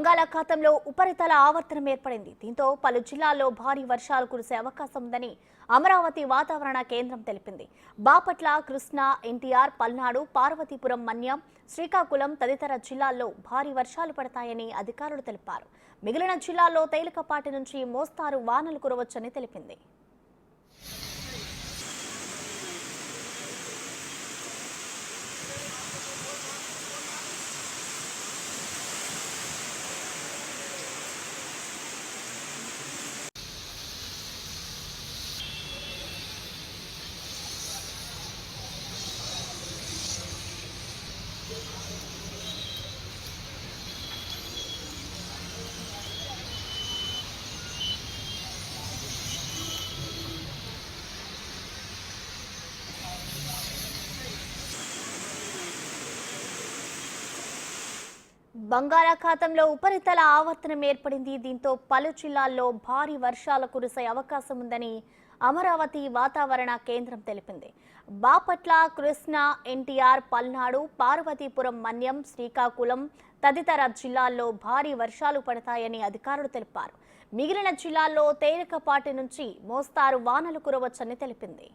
బంగాళాఖాతంలో ఉపరితల ఆవర్తనం ఏర్పడింది. దీంతో పలు జిల్లాల్లో భారీ వర్షాలు కురిసే అవకాశం ఉందని అమరావతి వాతావరణ కేంద్రం తెలిపింది. బాపట్ల, కృష్ణా, ఎన్టీఆర్, పల్నాడు, పార్వతీపురం, మన్యం, శ్రీకాకుళం తదితర జిల్లాల్లో భారీ వర్షాలు పడతాయని అధికారులు తెలిపారు. మిగిలిన జిల్లాల్లో తేలికపాటి నుంచి మోస్తారు వానలు కురవచ్చని తెలిపింది. బంగాళాఖాతంలో ఉపరితల ఆవర్తనం ఏర్పడింది. దీంతో పలు జిల్లాల్లో భారీ వర్షాలు కురిసే అవకాశం ఉందని అమరావతి వాతావరణ కేంద్రం తెలిపింది. బాపట్ల, కృష్ణా, ఎన్టీఆర్, పల్నాడు, పార్వతీపురం, మన్యం, శ్రీకాకుళం తదితర జిల్లాల్లో భారీ వర్షాలు పడతాయని అధికారులు తెలిపారు. మిగిలిన జిల్లాల్లో తేలికపాటి నుంచి మోస్తారు వానలు కురవచ్చని తెలిపింది.